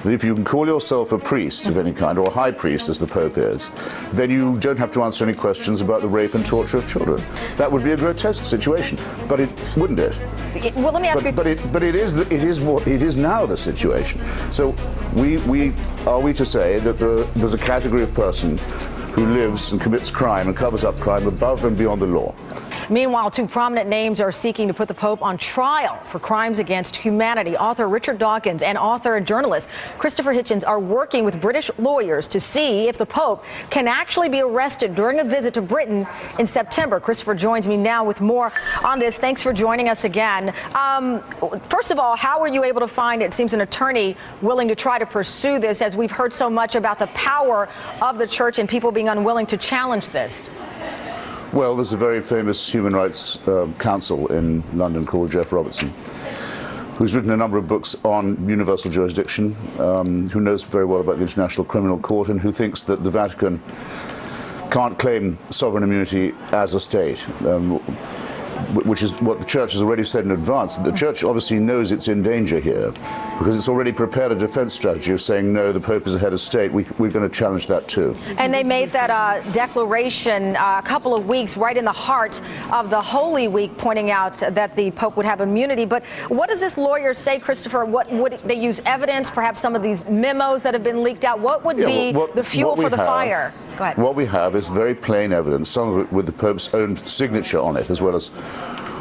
that if you can call yourself a priest of any kind, or a high priest as the Pope is, then you don't have to answer any questions about the rape and torture of children. That would be a grotesque situation, but it wouldn't it? Well, let me ask you. But it is now the situation. So are we to say that there's a category of person who lives and commits crime and covers up crime above and beyond the law? Meanwhile, two prominent names are seeking to put the Pope on trial for crimes against humanity. Author Richard Dawkins and author and journalist Christopher Hitchens are working with British lawyers to see if the Pope can actually be arrested during a visit to Britain in September. Christopher joins me now with more on this. Thanks for joining us again. First of all, how were you able to find, it seems, an attorney willing to try to pursue this, as we've heard so much about the power of the church and people being unwilling to challenge this? Well, there's a very famous human rights counsel in London called Jeff Robertson, who's written a number of books on universal jurisdiction, who knows very well about the International Criminal Court, and who thinks that the Vatican can't claim sovereign immunity as a state, which is what the Church has already said in advance. The Church obviously knows it's in danger here, because it's already prepared a defense strategy of saying, no, the Pope is a head of state. We're going to challenge that too. And they made that declaration a couple of weeks right in the heart of the Holy Week, pointing out that the Pope would have immunity. But what does this lawyer say, Christopher? What would they use evidence, perhaps some of these memos that have been leaked out? What would be the fuel for the fire? Go ahead. What we have is very plain evidence, some of it with the Pope's own signature on it, as well as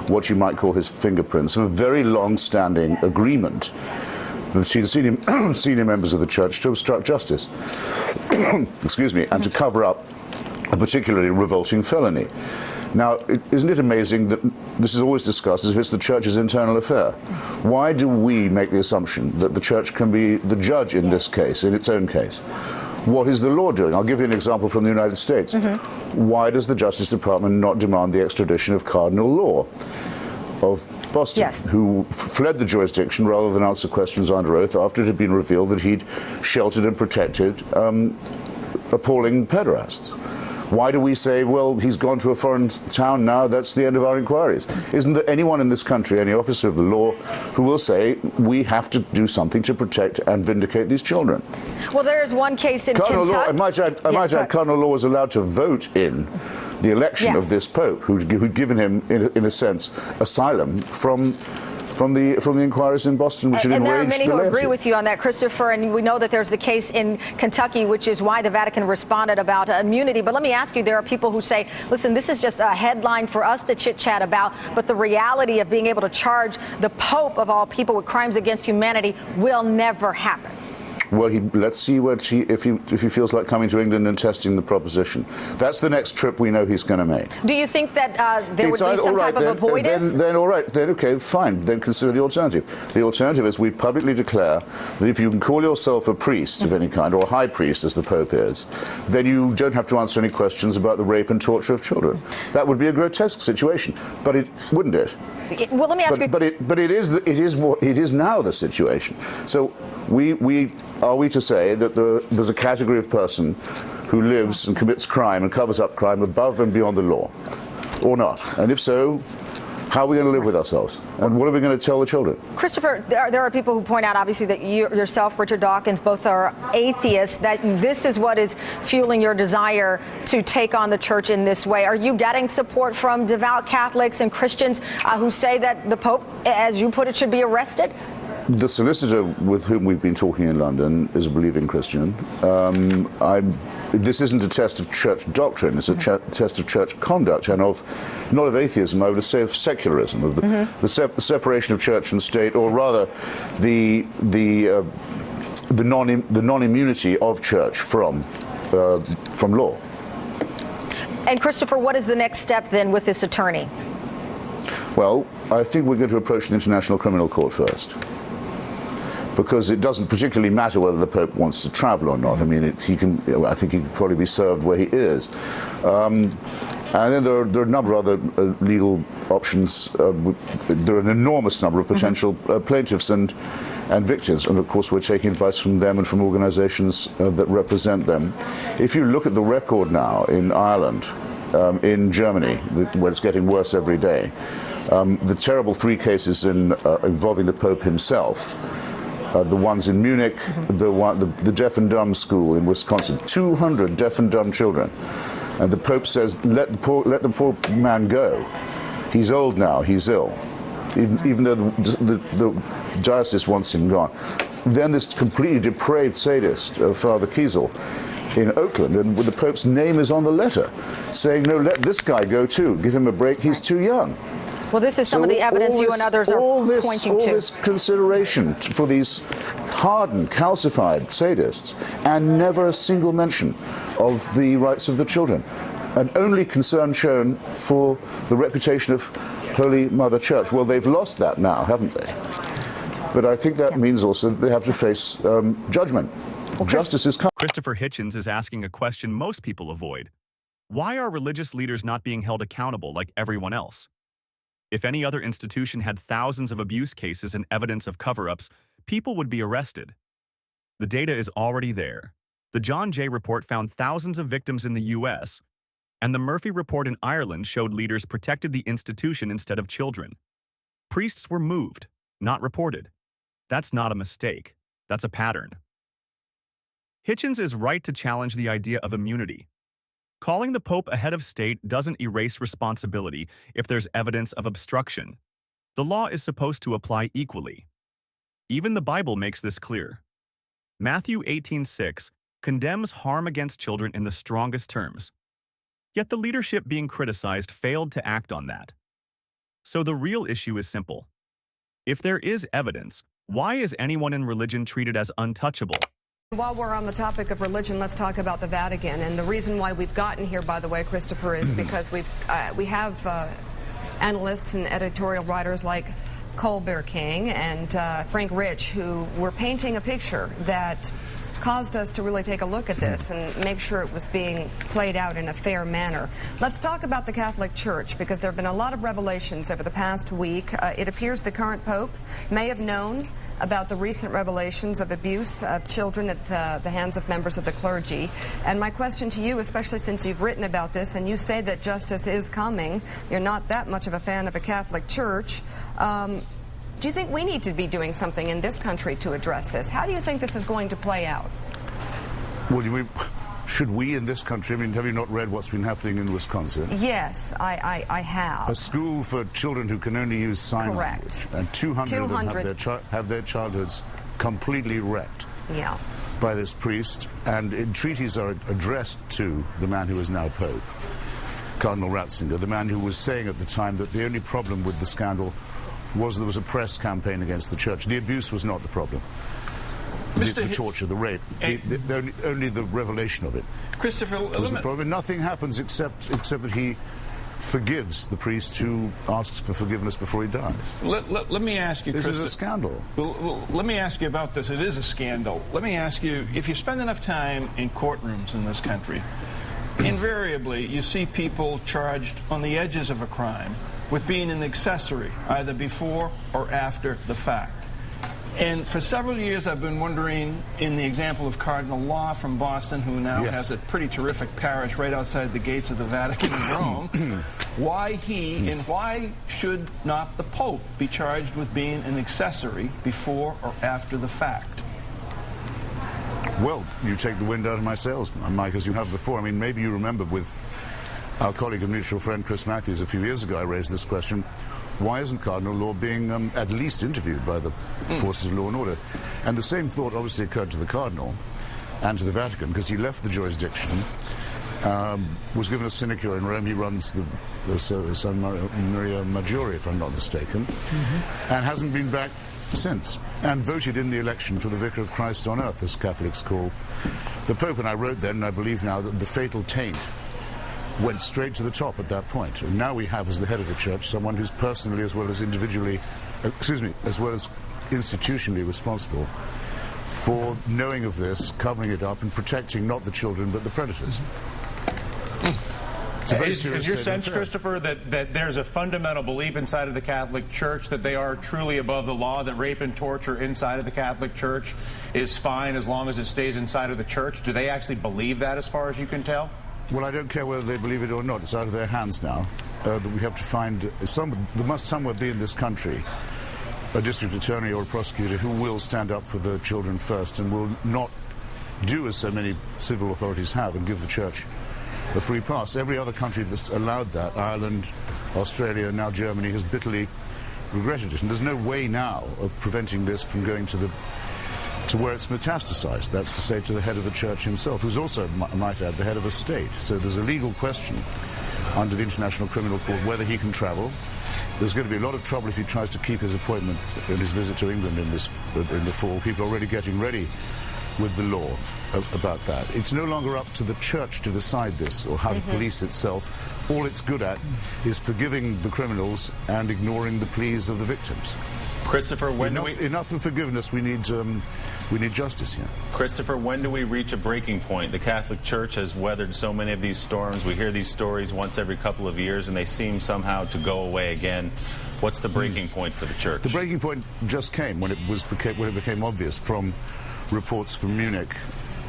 what you might call his fingerprints, of a very long-standing agreement between senior members of the Church to obstruct justice, excuse me, and to cover up a particularly revolting felony. Now, isn't it amazing that this is always discussed as if it's the Church's internal affair? Why do we make the assumption that the Church can be the judge in this case, in its own case? What is the law doing? I'll give you an example from the United States. Why does the Justice Department not demand the extradition of Cardinal Law of Boston, who fled the jurisdiction rather than answer questions under oath after it had been revealed that he'd sheltered and protected appalling pederasts? Why do we say, well, he's gone to a foreign town now, that's the end of our inquiries? Isn't there anyone in this country, any officer of the law, who will say we have to do something to protect and vindicate these children? Well, there is one case in Kentucky. I might add, Cardinal Law was allowed to vote in the election of this Pope, who'd given him, in a sense, asylum from the inquiries in Boston, which had enraged the laity. And there are many who agree with you on that, Christopher, and we know that there's the case in Kentucky, which is why the Vatican responded about immunity. But let me ask you, there are people who say, listen, this is just a headline for us to chit-chat about, but the reality of being able to charge the Pope, of all people, with crimes against humanity will never happen. Well, let's see if he feels like coming to England and testing the proposition. That's the next trip we know he's going to make. Do you think that there would be some type of avoidance? Then all right. Then okay, fine. Then consider the alternative. The alternative is we publicly declare that if you can call yourself a priest of any kind, or a high priest as the Pope is, then you don't have to answer any questions about the rape and torture of children. That would be a grotesque situation, but it wouldn't it? Well, let me ask you. But it is now the situation. So are we to say that there's a category of person who lives and commits crime and covers up crime above and beyond the law, or not? And if so, how are we going to live with ourselves? And what are we going to tell the children? Christopher, there are people who point out, obviously, that you yourself, Richard Dawkins, both are atheists, that this is what is fueling your desire to take on the church in this way. Are you getting support from devout Catholics and Christians who say that the Pope, as you put it, should be arrested? The solicitor with whom we've been talking in London is a believing Christian. This isn't a test of church doctrine, it's a test of church conduct, and not of atheism, I would say of secularism, of the separation of church and state, or rather the non-immunity of church from law. And Christopher, what is the next step then with this attorney? Well, I think we're going to approach the International Criminal Court first, because it doesn't particularly matter whether the Pope wants to travel or not. I mean, I think he could probably be served where he is. And then there are a number of other legal options. There are an enormous number of potential plaintiffs and victims, and of course we're taking advice from them and from organizations that represent them. If you look at the record now in Ireland, in Germany, where it's getting worse every day, the terrible 3 cases involving the Pope himself the ones in Munich, the deaf and dumb school in Wisconsin, 200 deaf and dumb children. And the Pope says, let the poor man go. He's old now, he's ill, even though the diocese wants him gone. Then this completely depraved sadist, Father Kiesel, in Oakland, and the Pope's name is on the letter, saying, no, let this guy go too, give him a break, he's too young. Well, this is some of the evidence you and others are pointing to. All this consideration for these hardened, calcified sadists, and never a single mention of the rights of the children. And only concern shown for the reputation of Holy Mother Church. Well, they've lost that now, haven't they? But I think that means also that they have to face judgment. Well, justice is coming. Christopher Hitchens is asking a question most people avoid. Why are religious leaders not being held accountable like everyone else? If any other institution had thousands of abuse cases and evidence of cover-ups, people would be arrested. The data is already there. The John Jay report found thousands of victims in the U.S., and the Murphy report in Ireland showed leaders protected the institution instead of children. Priests were moved, not reported. That's not a mistake. That's a pattern. Hitchens is right to challenge the idea of immunity. Calling the Pope a head of state doesn't erase responsibility if there's evidence of obstruction. The law is supposed to apply equally. Even the Bible makes this clear. Matthew 18:6 condemns harm against children in the strongest terms. Yet the leadership being criticized failed to act on that. So the real issue is simple. If there is evidence, why is anyone in religion treated as untouchable? While we're on the topic of religion, let's talk about the Vatican. And the reason why we've gotten here, by the way, Christopher, is because we have analysts and editorial writers like Colbert King and Frank Rich, who were painting a picture that caused us to really take a look at this and make sure it was being played out in a fair manner. Let's talk about the Catholic Church, because there have been a lot of revelations over the past week. It appears the current Pope may have known about the recent revelations of abuse of children at the hands of members of the clergy. And my question to you, especially since you've written about this and you say that justice is coming, you're not that much of a fan of a Catholic Church, do you think we need to be doing something in this country to address this? How do you think this is going to play out? Well, do you mean, should we in this country, I mean, have you not read what's been happening in Wisconsin? Yes, I have. A school for children who can only use sign language. And 200 of them have their childhoods completely wrecked by this priest. And entreaties are addressed to the man who is now Pope, Cardinal Ratzinger, the man who was saying at the time that the only problem with the scandal was there was a press campaign against the church. The abuse was not the problem. The torture, the rape, only the revelation of it. Christopher, was the problem. Nothing happens except that he forgives the priest who asks for forgiveness before he dies. Let me ask you, this is a scandal. Well, let me ask you about this. It is a scandal. Let me ask you, if you spend enough time in courtrooms in this country, invariably you see people charged on the edges of a crime with being an accessory, either before or after the fact. And for several years I've been wondering, in the example of Cardinal Law from Boston, who now has a pretty terrific parish right outside the gates of the Vatican in Rome, why he and why should not the Pope be charged with being an accessory before or after the fact? Well, you take the wind out of my sails, Mike, as you have before. I mean, maybe you remember with our colleague and mutual friend Chris Matthews a few years ago, I raised this question. Why isn't Cardinal Law being at least interviewed by the forces of law and order? And the same thought obviously occurred to the Cardinal and to the Vatican, because he left the jurisdiction, was given a sinecure in Rome. He runs the San Maria Maggiore, if I'm not mistaken, and hasn't been back since, and voted in the election for the Vicar of Christ on Earth, as Catholics call the Pope. And I wrote then, and I believe now, that the fatal taint went straight to the top at that point. And now we have, as the head of the church, someone who's personally as well as individually, as well as institutionally responsible for knowing of this, covering it up, and protecting not the children but the predators. Is your sense, Christopher, that there's a fundamental belief inside of the Catholic Church that they are truly above the law, that rape and torture inside of the Catholic Church is fine as long as it stays inside of the church? Do they actually believe that, as far as you can tell? Well, I don't care whether they believe it or not. It's out of their hands now. That we have to find there must somewhere be in this country a district attorney or a prosecutor who will stand up for the children first and will not do as so many civil authorities have and give the church a free pass. Every other country that's allowed that, Ireland, Australia, now Germany, has bitterly regretted it. And there's no way now of preventing this from going to where it's metastasized. That's to say, to the head of the church himself, who's also, I might add, the head of a state. So there's a legal question under the International Criminal Court whether he can travel. There's going to be a lot of trouble if he tries to keep his appointment and his visit to England in the fall. People are already getting ready with the law about that. It's no longer up to the church to decide this or how to police itself. All it's good at is forgiving the criminals and ignoring the pleas of the victims. Christopher, enough of forgiveness. We need justice here. Christopher, when do we reach a breaking point? The Catholic Church has weathered so many of these storms. We hear these stories once every couple of years, and they seem somehow to go away again. What's the breaking point for the church? The breaking point just came when it became obvious from reports from Munich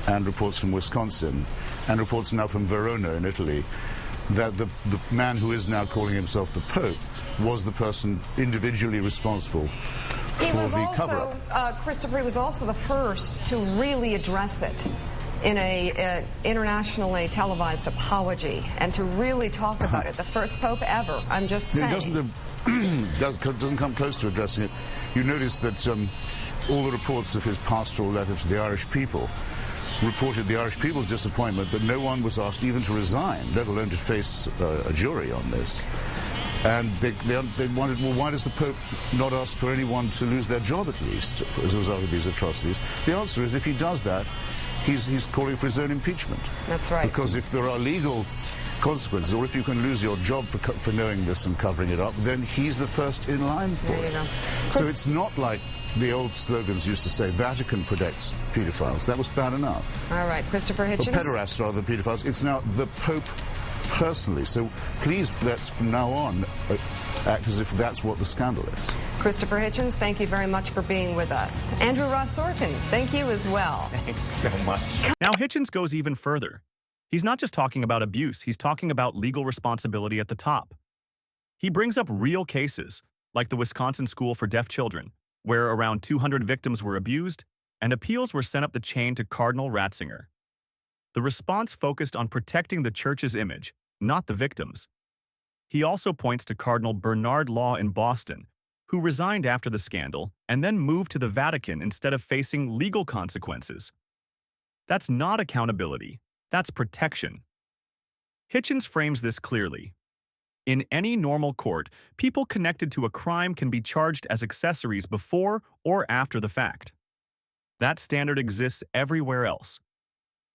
and reports from Wisconsin and reports now from Verona in Italy that the man who is now calling himself the Pope was the person individually responsible for the cover-up. Christopher, he was also the first to really address it in a internationally televised apology and to really talk about it. The first Pope ever, I'm just saying. It doesn't come close to addressing it. You notice that all the reports of his pastoral letter to the Irish people reported the Irish people's disappointment that no one was asked even to resign, let alone to face a jury on this. And they wondered, well, why does the Pope not ask for anyone to lose their job at least as a result of these atrocities? The answer is, if he does that, he's calling for his own impeachment. That's right. Because if there are legal consequences, or if you can lose your job for knowing this and covering it up, then he's the first in line for it. So it's not like the old slogans used to say, Vatican protects paedophiles. That was bad enough. All right, Christopher Hitchens. Or pederasts rather than paedophiles. It's now the Pope personally. So please, let's from now on act as if that's what the scandal is. Christopher Hitchens, thank you very much for being with us. Andrew Ross Sorkin, thank you as well. Thanks so much. Now Hitchens goes even further. He's not just talking about abuse, he's talking about legal responsibility at the top. He brings up real cases, like the Wisconsin School for Deaf Children, where around 200 victims were abused, and appeals were sent up the chain to Cardinal Ratzinger. The response focused on protecting the church's image, not the victims. He also points to Cardinal Bernard Law in Boston, who resigned after the scandal and then moved to the Vatican instead of facing legal consequences. That's not accountability, that's protection. Hitchens frames this clearly. In any normal court, people connected to a crime can be charged as accessories before or after the fact. That standard exists everywhere else.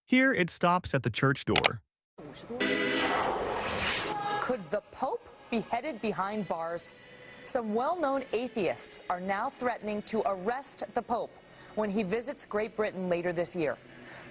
Here, it stops at the church door. Could the Pope be headed behind bars? Some well-known atheists are now threatening to arrest the Pope when he visits Great Britain later this year.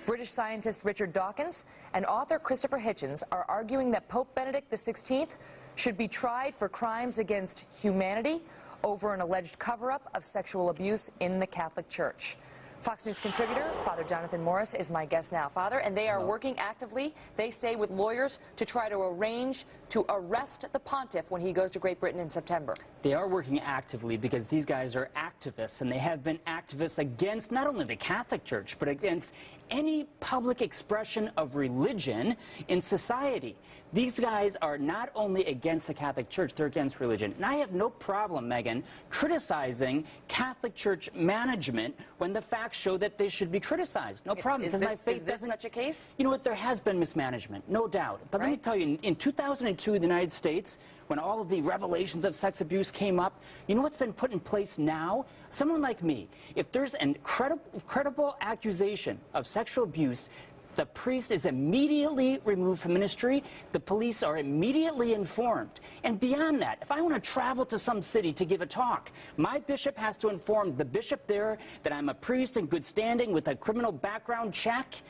British scientist Richard Dawkins and author Christopher Hitchens are arguing that Pope Benedict XVI should be tried for crimes against humanity over an alleged cover-up of sexual abuse in the Catholic Church. Fox News contributor Father Jonathan Morris is my guest now. Father, and they are working actively, they say, with lawyers to try to arrange to arrest the pontiff when he goes to Great Britain in September. They are working actively because these guys are activists, and they have been activists against not only the Catholic Church, but against any public expression of religion in society. These guys are not only against the Catholic Church, they're against religion. And I have no problem, Megyn, criticizing Catholic Church management when the facts show that they should be criticized. No problem. Is this such a case? You know what? There has been mismanagement, no doubt. But let me tell you, in 2002 in the United States, when all of the revelations of sex abuse came up, you know what's been put in place now? Someone like me, if there's an credible accusation of sexual abuse, the priest is immediately removed from ministry. The police are immediately informed. And beyond that, if I want to travel to some city to give a talk, my bishop has to inform the bishop there that I'm a priest in good standing with a criminal background check.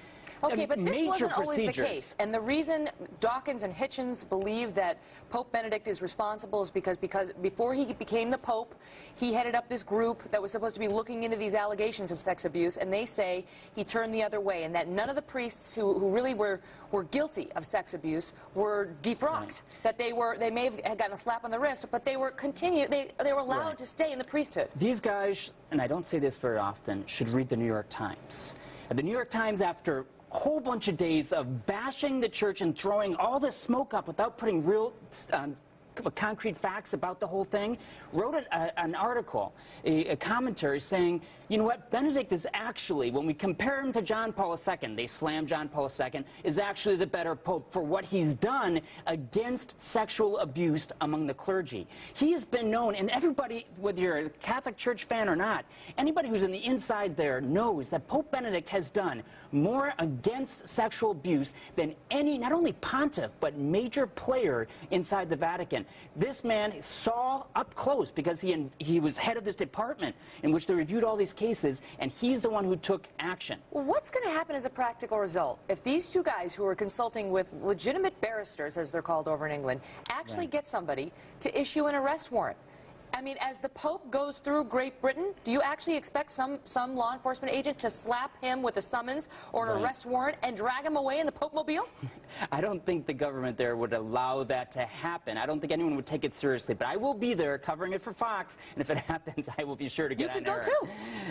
Okay, but this major wasn't always the procedures. case. And the reason Dawkins and Hitchens believe that Pope Benedict is responsible is because before he became the Pope, he headed up this group that was supposed to be looking into these allegations of sex abuse, and they say he turned the other way, and that none of the priests who really were guilty of sex abuse were defrocked. That they may have gotten a slap on the wrist, but they were they were allowed to stay in the priesthood. These guys, and I don't say this very often, should read the New York Times. And the New York Times, after a whole bunch of days of bashing the church and throwing all this smoke up without putting real concrete facts about the whole thing, wrote an article, a commentary saying, you know what, Benedict is actually, when we compare him to John Paul II, they slam John Paul II, is actually the better pope for what he's done against sexual abuse among the clergy. He has been known, and everybody, whether you're a Catholic Church fan or not, anybody who's in the inside there knows that Pope Benedict has done more against sexual abuse than any, not only pontiff, but major player inside the Vatican. This man saw up close, because he was head of this department in which they reviewed all these cases, and he's the one who took action. Well, what's going to happen as a practical result if these two guys who are consulting with legitimate barristers, as they're called over in England, actually get somebody to issue an arrest warrant? I mean, as the Pope goes through Great Britain, do you actually expect some law enforcement agent to slap him with a summons or an arrest warrant and drag him away in the Pope-mobile? I don't think the government there would allow that to happen. I don't think anyone would take it seriously, but I will be there covering it for Fox, and if it happens, I will be sure to get on there. You could go, too.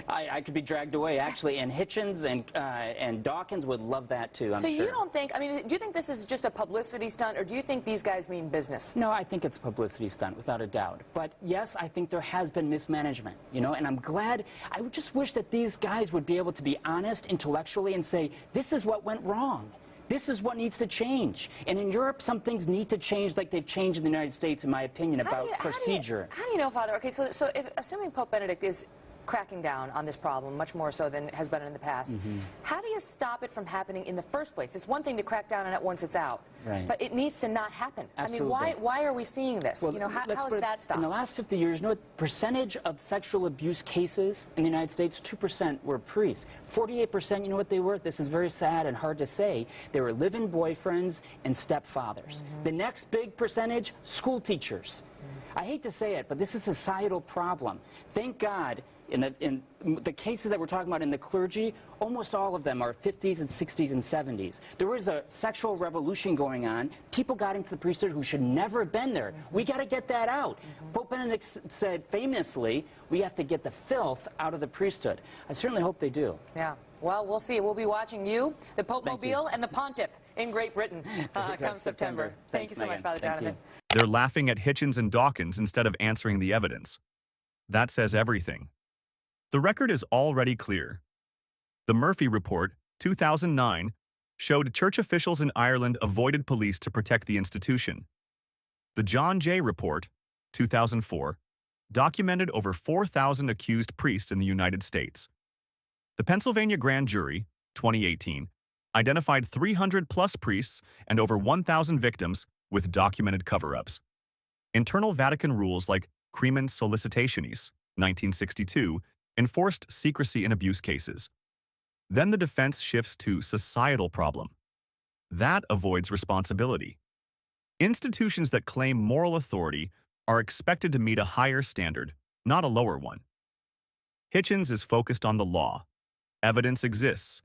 I could be dragged away, actually, and Hitchens and Dawkins would love that, too, I'm sure. So you don't think, I mean, do you think this is just a publicity stunt, or do you think these guys mean business? No, I think it's a publicity stunt, without a doubt. But yes, I think there has been mismanagement, you know, and I'm glad. I would just wish that these guys would be able to be honest intellectually and say, this is what went wrong. This is what needs to change. And in Europe, some things need to change like they've changed in the United States, in my opinion, about procedure. How do you know, Father? Okay, so if, assuming Pope Benedict is cracking down on this problem, much more so than has been in the past, how do you stop it from happening in the first place? It's one thing to crack down on it once it's out, but it needs to not happen. Absolutely. I mean, why are we seeing this? Well, you know, how is that stopped? In the last 50 years, you know what percentage of sexual abuse cases in the United States? 2% were priests. 48%, you know what they were? This is very sad and hard to say. They were live-in boyfriends and stepfathers. The next big percentage, school teachers. I hate to say it, but this is a societal problem. Thank God, in the cases that we're talking about in the clergy, almost all of them are 50s and 60s and 70s. There was a sexual revolution going on. People got into the priesthood who should never have been there. We got to get that out. Pope Benedict said famously, we have to get the filth out of the priesthood. I certainly hope they do. Yeah. Well, we'll see. We'll be watching you, the Pope-mobile, and the Pontiff in Great Britain come September. Thank you so much, Father Jonathan. They're laughing at Hitchens and Dawkins instead of answering the evidence. That says everything. The record is already clear. The Murphy Report, 2009, showed church officials in Ireland avoided police to protect the institution. The John Jay Report, 2004, documented over 4,000 accused priests in the United States. The Pennsylvania Grand Jury, 2018, identified 300-plus priests and over 1,000 victims with documented cover-ups. Internal Vatican rules like Crimen Solicitationis, 1962, enforced secrecy in abuse cases. Then the defense shifts to societal problem. That avoids responsibility. Institutions that claim moral authority are expected to meet a higher standard, not a lower one. Hitchens is focused on the law. Evidence exists.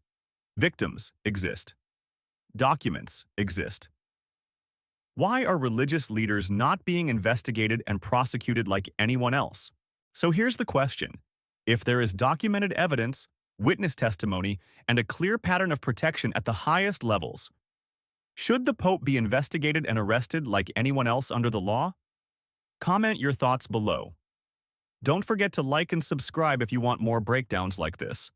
Victims exist. Documents exist. Why are religious leaders not being investigated and prosecuted like anyone else? So here's the question. If there is documented evidence, witness testimony, and a clear pattern of protection at the highest levels, should the Pope be investigated and arrested like anyone else under the law? Comment your thoughts below. Don't forget to like and subscribe if you want more breakdowns like this.